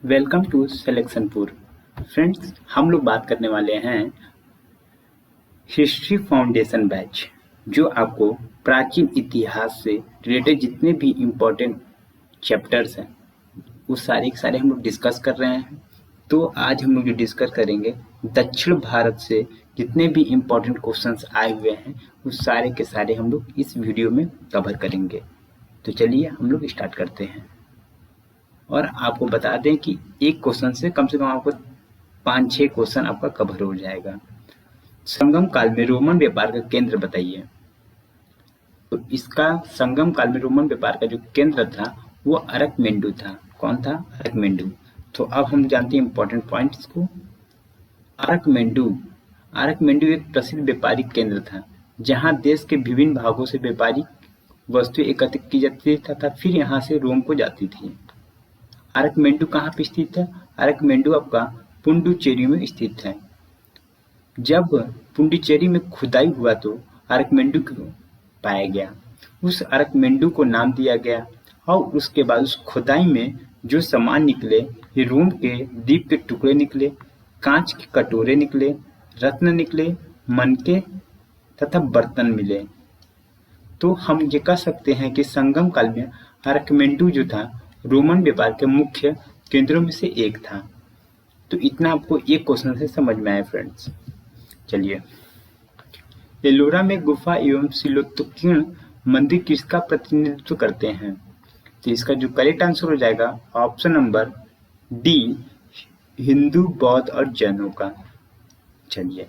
Welcome to सिलेक्शनपुर। Friends, हम लोग बात करने वाले हैं हिस्ट्री फाउंडेशन बैच, जो आपको प्राचीन इतिहास से रिलेटेड जितने भी इम्पोर्टेंट चैप्टर्स हैं वो सारे के सारे हम लोग डिस्कस कर रहे हैं। तो आज हम लोग जो डिस्कस करेंगे, दक्षिण भारत से जितने भी इम्पोर्टेंट क्वेश्चंस आए हुए हैं वो सारे के सारे हम लोग इस वीडियो में कवर करेंगे। तो चलिए हम लोग स्टार्ट करते हैं। और आपको बता दें कि एक क्वेश्चन से कम आपको 5-6 क्वेश्चन आपका कवर हो जाएगा। संगम काल में रोमन व्यापार का केंद्र बताइए। तो इसका संगम काल में रोमन व्यापार का जो केंद्र था वो अरकमेंडू था। कौन था? अरकमेंडू। तो अब हम जानते हैं इंपॉर्टेंट पॉइंट्स को। अरकमेंडू अरकमेंडू एक प्रसिद्ध व्यापारिक केंद्र था जहां देश के विभिन्न भागों से व्यापारिक वस्तुएं एकत्रित की जाती थी तथा फिर यहाँ से रोम को जाती थी। अरकमेंडू कहाँ पे स्थित है? अरकमेंडू आपका पुडुचेरी में स्थित है। जब पुडुचेरी में खुदाई हुआ तो अरकमेंडू को पाया गया। उस अरकमेंडू को नाम दिया गया और उसके बाद उस खुदाई में जो सामान निकले, ये रोम के दीप के टुकड़े निकले, कांच के कटोरे निकले, रत्न निकले, मनके तथा बर्तन मिले। तो हम ये कह सकते हैं कि संगम काल में अरकमेंडू जो था रोमन व्यापार के मुख्य केंद्रों में से एक था। तो इतना आपको एक क्वेश्चन से समझ में आया फ्रेंड्स। चलिए, एलोरा में गुफा एवं शिलोत्कीर्ण मंदिर किसका प्रतिनिधित्व करते हैं? तो इसका जो करेक्ट आंसर हो जाएगा ऑप्शन नंबर डी, हिंदू, बौद्ध और जैनों का। चलिए,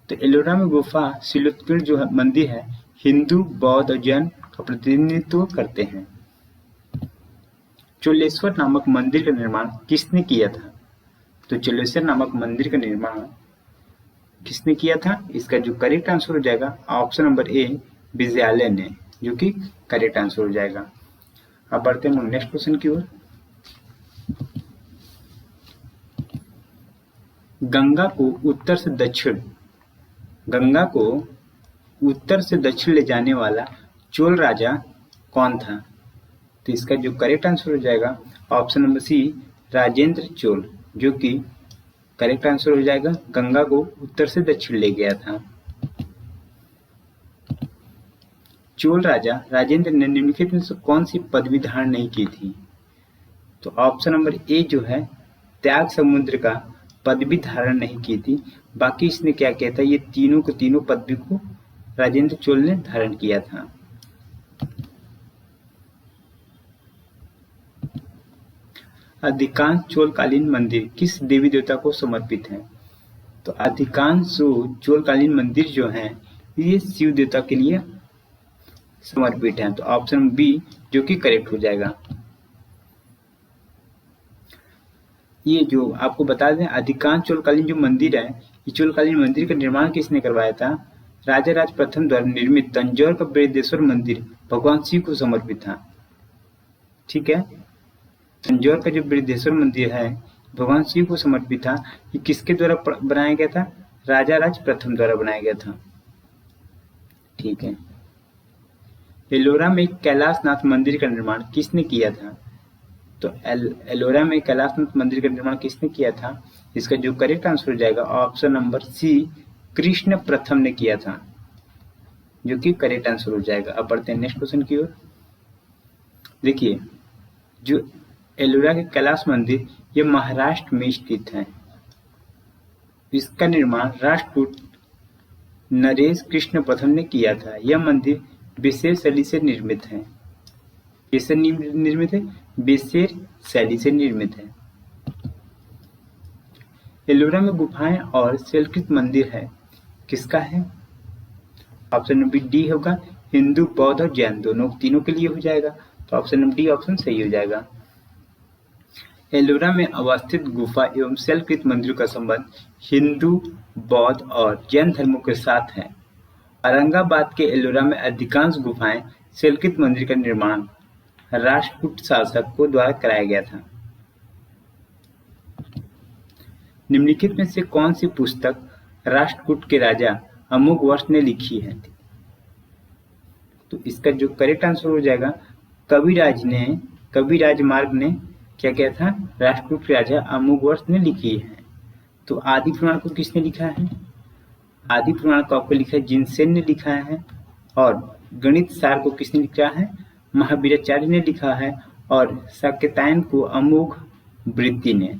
तो एलोरा में गुफा शिलोत्कीर्ण जो मंदिर है हिंदू, बौद्ध और जैन का प्रतिनिधित्व करते हैं। चोलेश्वर नामक मंदिर का निर्माण किसने किया था? तो चोलेश्वर नामक मंदिर का निर्माण किसने किया था? इसका जो करेक्ट आंसर हो जाएगा ऑप्शन नंबर ए, विजयालय ने, जो कि करेक्ट आंसर हो जाएगा। अब बढ़ते हैं नेक्स्ट क्वेश्चन की ओर। गंगा को उत्तर से दक्षिण ले जाने वाला चोल राजा कौन था? तो इसका जो करेक्ट आंसर हो जाएगा option number C, Rajendra Chola, जो कि करेक्ट आंसर हो जाएगा। गंगा को उत्तर से दक्षिण ले गया था। चोल राजा राजेंद्र ने निम्नलिखित में से कौन सी पदवी धारण नहीं की थी? तो ऑप्शन नंबर ए जो है, त्याग समुद्र का पदवी धारण नहीं की थी। बाकी इसने क्या किया था, ये तीनों पदवी को राजेंद्र चोल ने धारण किया था। अधिकांश चोलकालीन मंदिर किस देवी देवता को समर्पित हैं? तो अधिकांश चोलकालीन मंदिर जो हैं ये शिव देवता के लिए समर्पित हैं। तो ऑप्शन बी जो कि करेक्ट हो जाएगा। ये जो आपको बता दें, अधिकांश चोलकालीन जो मंदिर है, ये चोलकालीन मंदिर का निर्माण किसने करवाया था? राजा राज प्रथम द्वारा निर्मित तंजौर का बृहदेश्वर मंदिर भगवान शिव को समर्पित था। ठीक है, तंजौर का जो बृहदेश्वर मंदिर है भगवान शिव को समर्पित था। ये किसके द्वारा बनाया गया था? राजा राज प्रथम द्वारा बनाया गया था। ठीक है, एलोरा में कैलाशनाथ मंदिर का निर्माण किसने किया था? तो एलोरा में कैलाशनाथ मंदिर का निर्माण किसने किया था? इसका जो करेक्ट आंसर हो जाएगा ऑप्शन नंबर सी, कृष्ण प्रथम ने किया था, जो कि करेक्ट आंसर हो जाएगा। अब बढ़ते हैं नेक्स्ट क्वेश्चन की ओर। देखिए, जो एलोरा के कैलाश मंदिर ये महाराष्ट्र में स्थित है। इसका निर्माण राष्ट्रकूट नरेश कृष्ण प्रथम ने किया था। यह मंदिर विशेष शैली से निर्मित है। कैसे निर्मित है? विशेष शैली से निर्मित है। एलोरा में गुफाएं और शैलकृत मंदिर है, किसका है? ऑप्शन नंबर डी होगा, हिंदू, बौद्ध और जैन तीनों के लिए हो जाएगा। तो ऑप्शन नंबर डी ऑप्शन सही हो जाएगा। एलोरा में अवस्थित गुफा एवं शैलकृत मंदिरों का संबंध हिंदू, बौद्ध और जैन धर्मों के साथ है। औरंगाबाद के एलोरा में अधिकांश गुफाएं शैलकृत मंदिर का निर्माण राष्ट्रकूट शासक को द्वारा कराया गया था। निम्नलिखित में से कौन सी पुस्तक राष्ट्रकूट के राजा अमोघवर्ष ने लिखी है? तो इसका जो करेक्ट आंसर हो जाएगा, कविराज मार्ग ने क्या क्या था, राष्ट्रकूट राजा अमोघवर्ष ने लिखी है। तो आदि पुराण को किसने लिखा है? आदि पुराण को आपको लिखा है जिनसेन ने लिखा है। और गणित सार को किसने लिखा है? महावीराचार्य ने लिखा है। और शाक्यतायन को अमोघ वृत्ति ने।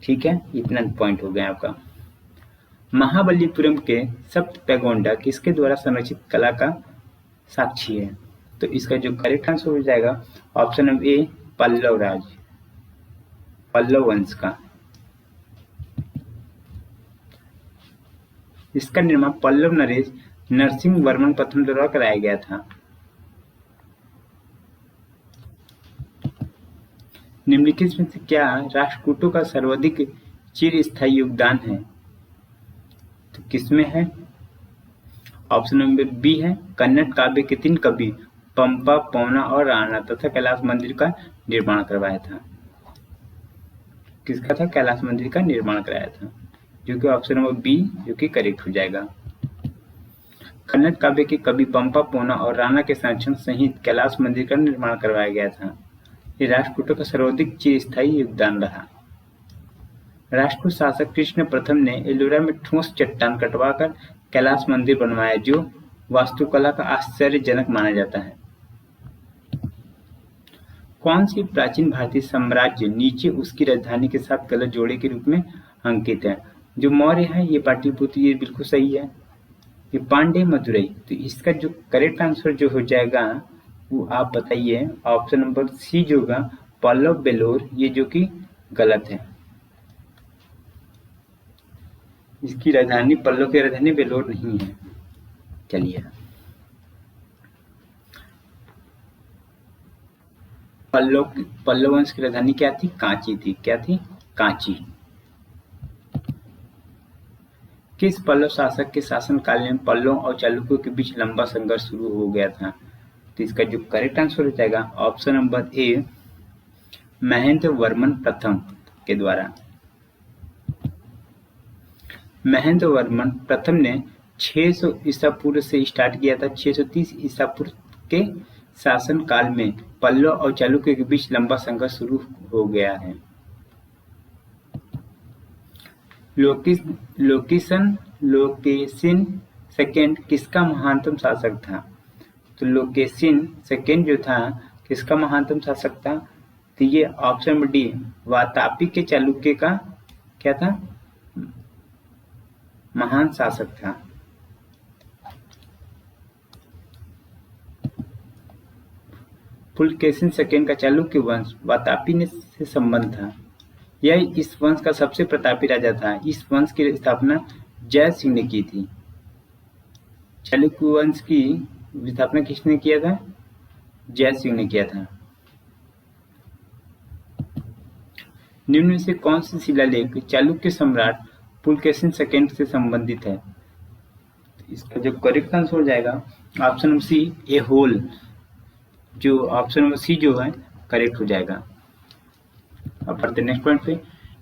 ठीक है, इतना पॉइंट हो गया आपका। महाबलीपुरम के सप्त पैगोंडा किसके द्वारा संरक्षित कला का साक्षी है? तो इसका जो करेक्ट आंसर हो जाएगा ऑप्शन नंबर ए, पल्लव राज, पल्लव वंश का। इसका निर्माण पल्लव नरेश नरसिंह वर्मन प्रथम द्वारा कराया गया था। निम्नलिखित में से क्या राष्ट्रकूटों का सर्वाधिक चिरस्थायी योगदान है? तो किसमें है? ऑप्शन नंबर बी है, कन्नड़ काव्य के 3 कवि पंपा, पौना और राणा तथा कैलाश मंदिर का निर्माण करवाया था। किसका था? कैलाश मंदिर का निर्माण कराया था, जो कि ऑप्शन नंबर बी जो कि करेक्ट हो जाएगा। कन्नड़ काव्य के कवि पंपा, पौना और राणा के संरक्षण सहित कैलाश मंदिर का निर्माण करवाया गया था। ये राष्ट्रकूटों का सर्वाधिक चिरस्थायी योगदान रहा। राष्ट्रकूट शासक कृष्ण प्रथम ने एलोरा में ठोस चट्टान कटवाकर कैलाश मंदिर बनवाया, जो वास्तुकला का आश्चर्यजनक माना जाता है। कौन सी प्राचीन भारतीय साम्राज्य नीचे उसकी राजधानी के साथ गलत जोड़े के रूप में अंकित है? जो मौर्य है ये पाटलिपुत्र, ये बिल्कुल सही है। ये पांडे, मदुरई। तो इसका जो करेक्ट आंसर जो हो जाएगा वो आप बताइए। ऑप्शन नंबर सी जो होगा पल्लव बेलोर, ये जो कि गलत है। इसकी राजधानी, पल्लव की राजधानी बेलोर नहीं है। चलिए, पल्लव वंश की राजधानी क्या थी? कांची थी। क्या थी? कांची। किस पल्लव शासक के शासनकाल में पल्लव और चालुक्यों के बीच लंबा संघर्ष शुरू हो गया था? तो इसका जो करेक्ट आंसर हो जाएगा option number A, Mahendra Varman प्रथम के द्वारा। महेंद्र वर्मन प्रथम ने 600 ईसा पूर्व से स्टार्ट किया था। 630 ईसा पूर्व के शासन काल में पल्लव और चालुक्यों के बीच लंबा संघर्ष शुरू हो गया है। लोकेशिन सेकेंड किसका महानतम शासक था? तो लोकेशिन सेकेंड जो था किसका महानतम शासक था? तो ये ऑप्शन नंबर डी, वातापी के चालुक्य का क्या था? महान शासक था। पुलकेशिन सेकेंड का चालुक्य वंश वातापी ने से संबंध था। यह इस वंश का सबसे प्रतापी राजा था। इस वंश की स्थापना जय सिंह ने की थी। चालुक्य वंश की स्थापना किसने किया था? जय सिंह ने किया था। निम्न में से कौन सी शिलालेख चालुक्य सम्राट पुलकेशिन सेकेंड से संबंधित है? इसका जो करेक्ट आंसर हो जाएगा ऑप्शन नंबर सी, एहोल। जो ऑप्शन नंबर सी जो है करेक्ट हो जाएगा। अब बढ़ते नेक्स्ट पॉइंट पे।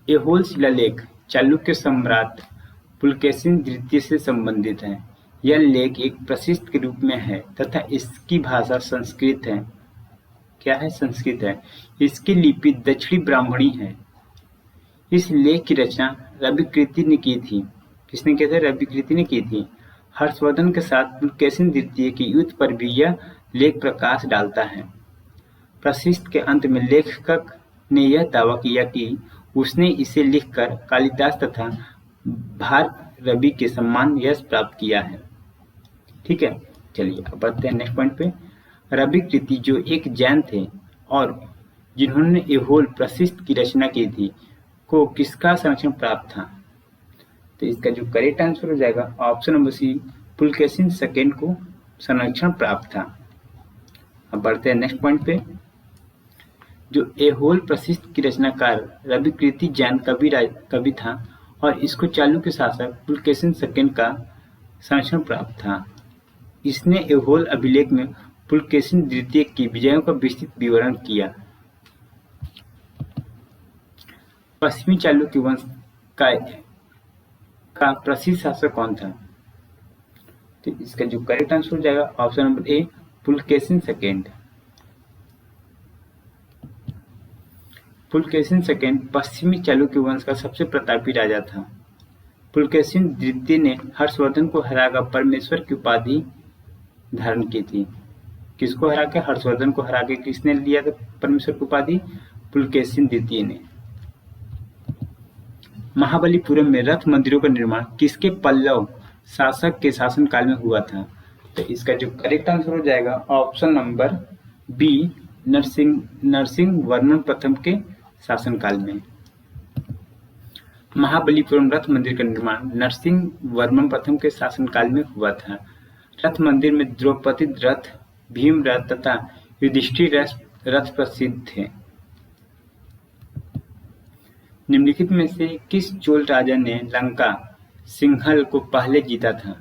एहोल शिलालेख चालुक्य सम्राट पुलकेशिन द्वितीय से संबंधित है। यह लेख एक प्रशिस्त के रूप में है तथा इसकी भाषा संस्कृत है। क्या है? संस्कृत है। इसकी लिपि दक्षिणी ब्राह्मणी है। इस लेख की रचना रविकृति ने की थी। किसने किया था? रविकृति ने की थी। हर्षवर्धन के साथ पुलकेशिन द्वितीय के युद्ध पर भी यह लेख प्रकाश डालता है। प्रशिस्त के अंत में लेखक ने यह दावा किया कि उसने इसे लिखकर कालिदास तथा भाररवि के सम्मान यश प्राप्त किया है। ठीक है, चलिए अब बढ़ते हैं नेक्स्ट पॉइंट पे। रविकृति जो एक जैन थे और जिन्होंने एहोल प्रशिस्त की रचना की थी को किसका संरक्षण प्राप्त था? तो इसका जो करेक्ट आंसर हो जाएगा option number C, Pulakeshin second को संरक्षण प्राप्त था। अब बढ़ते हैं नेक्स्ट पॉइंट पे। जो एहोल प्रशिस्त की रचनाकार रविकृति जैन कवि था और इसको चालुक्य शासक पुलकेशिन सेकेंड का संरक्षण प्राप्त था। इसने एहोल अभिलेख में पुलकेशिन द्वितीय की विजयों का विस्तृत विवरण किया। पश्चिमी चालुक्य वंश का प्रसिद्ध शासक कौन था? तो इसका जो करेक्ट आंसर हो जाएगा option number A, Pulakeshin second. Pulakeshin second पश्चिमी चालुक्य वंश का सबसे प्रतापी राजा था। पुलकेशिन द्वितीय ने हर्षवर्धन को हराकर परमेश्वर की उपाधि धारण की थी। किसको हरा के? हर्षवर्धन को हरा के किसने लिया था परमेश्वर की उपाधि? पुलकेशिन द्वितीय ने। महाबलीपुरम में रथ मंदिरों का निर्माण किसके पल्लव शासक के शासनकाल में हुआ था? तो इसका जो करेक्ट आंसर हो जाएगा option number B, Narasimha Varman प्रथम के शासनकाल में। महाबलीपुरम रथ मंदिर का निर्माण नरसिंह वर्मन प्रथम के शासनकाल में हुआ था। रथ मंदिर में द्रौपदी रथ, भीम रथ तथा युधिष्ठिर रथ प्रसिद्ध थे। निम्नलिखित में से किस चोल राजा ने लंका सिंहल को पहले जीता था?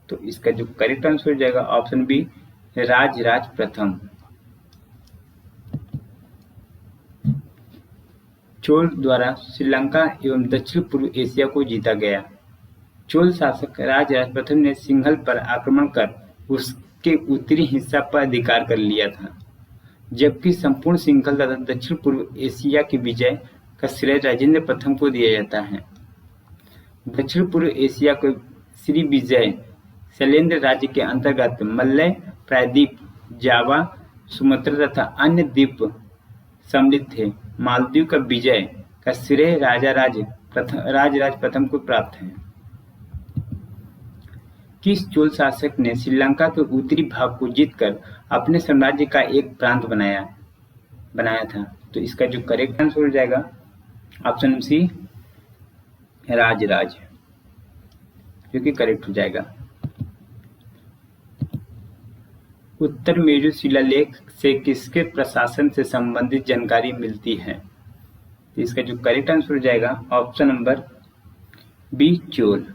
तो इसका जो करेक्ट आंसर हो जाएगा ऑप्शन बी, राजराज प्रथम। चोल द्वारा श्रीलंका एवं दक्षिण पूर्व एशिया को जीता गया। चोल शासक राजराज प्रथम ने सिंहल पर आक्रमण कर उसके उत्तरी हिस्सा पर अधिकार कर लिया था, जबकि संपूर्ण सिंहल तथा दक्षिण पूर्व एशिया की विजय का श्रेय राजेंद्र प्रथम को दिया जाता है। दक्षिण पूर्व एशिया को श्री विजय शैलेंद्र राज्य के अंतर्गत मलय प्रायद्वीप, जावा, सुमात्रा तथा अन्य द्वीप सम्मिलित थे। मालदीव का विजय का श्रेय राजराज प्रथम को प्राप्त है। किस चोल शासक ने श्रीलंका के उत्तरी भाग को जीतकर अपने साम्राज्य का एक प्रांत बनाया था? तो इसका जो करेक्ट आंसर हो जाएगा ऑप्शन सी, राजराज, जो कि करेक्ट हो जाएगा। उत्तर मेरू शिलालेख से किसके प्रशासन से संबंधित जानकारी मिलती है? तो इसका जो करेक्ट आंसर हो जाएगा ऑप्शन नंबर बी, चोल।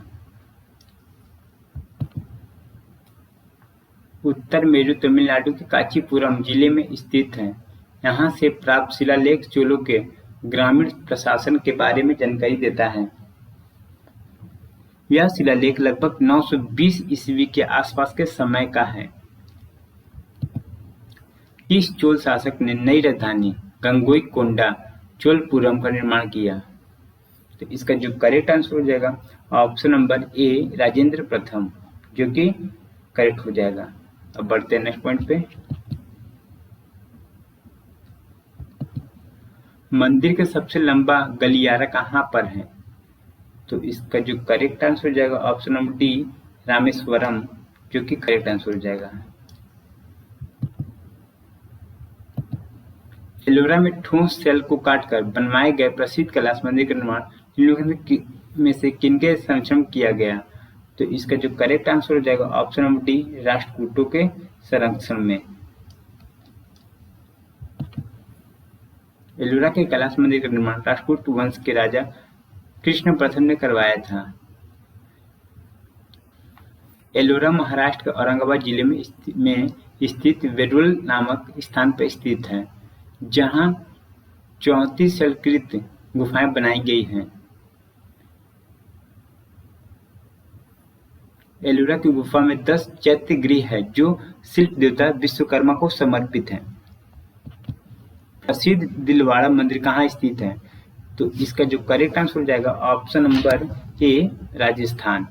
उत्तर मेरू तमिलनाडु के कांचीपुरम जिले में स्थित है। यहाँ से प्राप्त शिलालेख चोलों के ग्रामीण प्रशासन के बारे में जानकारी देता है। यह शिलालेख लगभग 920 ईस्वी के आसपास के समय का है। किस चोल शासक ने नई राजधानी गंगोईकोंडा चोलपुरम का निर्माण किया? तो इसका जो करेक्ट आंसर हो जाएगा ऑप्शन नंबर ए, राजेंद्र प्रथम, जो कि करेक्ट हो जाएगा। अब बढ़ते हैं नेक्स्ट पॉइंट पे। मंदिर का सबसे लंबा गलियारा कहाँ पर है? तो इसका जो करेक्ट आंसर हो जाएगा ऑप्शन नंबर डी, रामेश्वरम, जो कि करेक्ट आंसर हो जाएगा। एलोरा में ठोस सेल को काटकर बनवाए गए प्रसिद्ध कैलाश मंदिर का निर्माण निम्नलिखित में से किनके संरक्षण किया गया? तो इसका जो करेक्ट आंसर हो जाएगा ऑप्शन नंबर डी, राष्ट्रकूटों के संरक्षण में। एलोरा के कैलाश मंदिर का निर्माण राष्ट्रकूट वंश के राजा कृष्ण प्रथम ने करवाया था। एलोरा महाराष्ट्र के औरंगाबाद जिले में स्थित वेरुल नामक स्थान पर स्थित है, जहां 34 शैलकृत गुफाएं बनाई गई हैं। एलोरा की गुफा में 10 चैत्य गृह है, जो शिल्प देवता विश्वकर्मा को समर्पित है। प्रसिद्ध दिलवाड़ा मंदिर कहाँ स्थित है? तो इसका जो करेक्ट आंसर हो जाएगा option number A, Rajasthan.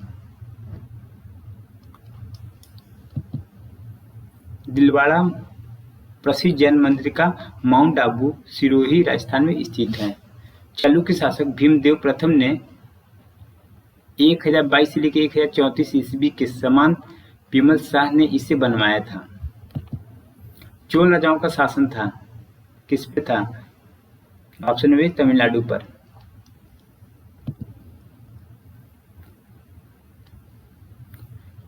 Dilwara प्रसिद्ध जैन मंदिर का माउंट आबू सिरोही राजस्थान में स्थित है। चालुक्य शासक भीमदेव प्रथम ने 1022 से लेकर 1034 ईस्वी के समान विमल शाह ने इसे बनवाया था। चोल राजाओं का शासन था किस पे था? ऑप्शन ए, तमिलनाडु पर।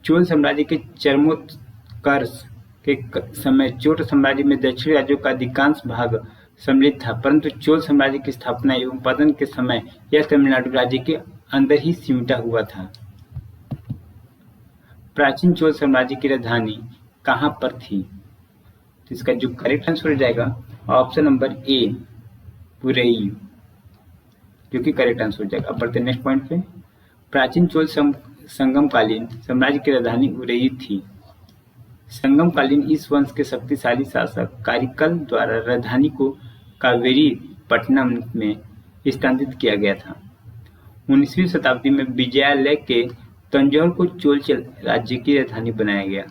चोल साम्राज्य के चरमोत्कर्ष के समय चोल साम्राज्य में दक्षिणी राज्यों का अधिकांश भाग सम्मिलित था, परंतु चोल साम्राज्य की स्थापना एवं पतन के समय यह तमिलनाडु राज्य के अंदर ही सिमटा हुआ था। प्राचीन चोल साम्राज्य की राजधानी कहाँ पर थी? तो इसका जो करेक्ट आंसर हो जाएगा ऑप्शन नंबर ए, पुरई, जो कि करेक्ट आंसर हो जाएगा। अब बढ़ते नेक्स्ट पॉइंट पे। प्राचीन चोल संगमकालीन साम्राज्य की राजधानी उरई थी। संगमकालीन इस वंश के शक्तिशाली शासक कारिकल द्वारा राजधानी को कावेरी पट्टनम में स्थानांतरित किया गया था। 19वीं शताब्दी में विजयालय के तंजौर को चोल राज्य की राजधानी बनाया गया।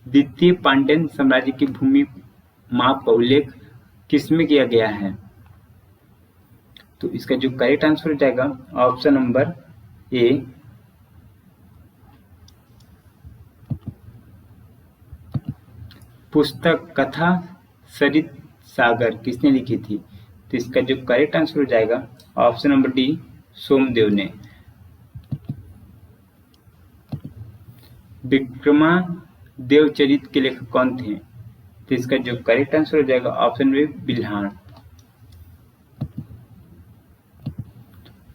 द्वितीय पांड्यन साम्राज्य की भूमि माप का उल्लेख किसमें किया गया है? तो इसका जो करेक्ट आंसर हो जाएगा ऑप्शन नंबर ए, पुस्तक कथा सरित सागर किसने लिखी थी? तो इसका जो करेक्ट आंसर हो जाएगा ऑप्शन नंबर डी, सोमदेव ने। विक्रमादेवचरित के लेखक कौन थे? तो इसका जो करेक्ट आंसर हो जाएगा ऑप्शन बी, बिल्हान।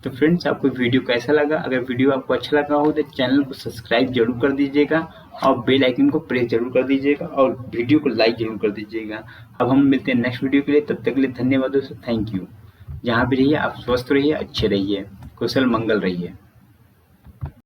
तो फ्रेंड्स, आपको वीडियो कैसा लगा? अगर वीडियो आपको अच्छा लगा हो तो चैनल को सब्सक्राइब जरूर कर दीजिएगा और बेल आइकन को प्रेस जरूर कर दीजिएगा और वीडियो को लाइक जरूर कर दीजिएगा। अब हम मिलते हैं नेक्स्ट वीडियो के लिए, तब तक के लिए धन्यवाद दोस्तों, थैंक यू। जहाँ भी रहिए आप स्वस्थ रहिए, अच्छे रहिए, कुशल मंगल रहिए।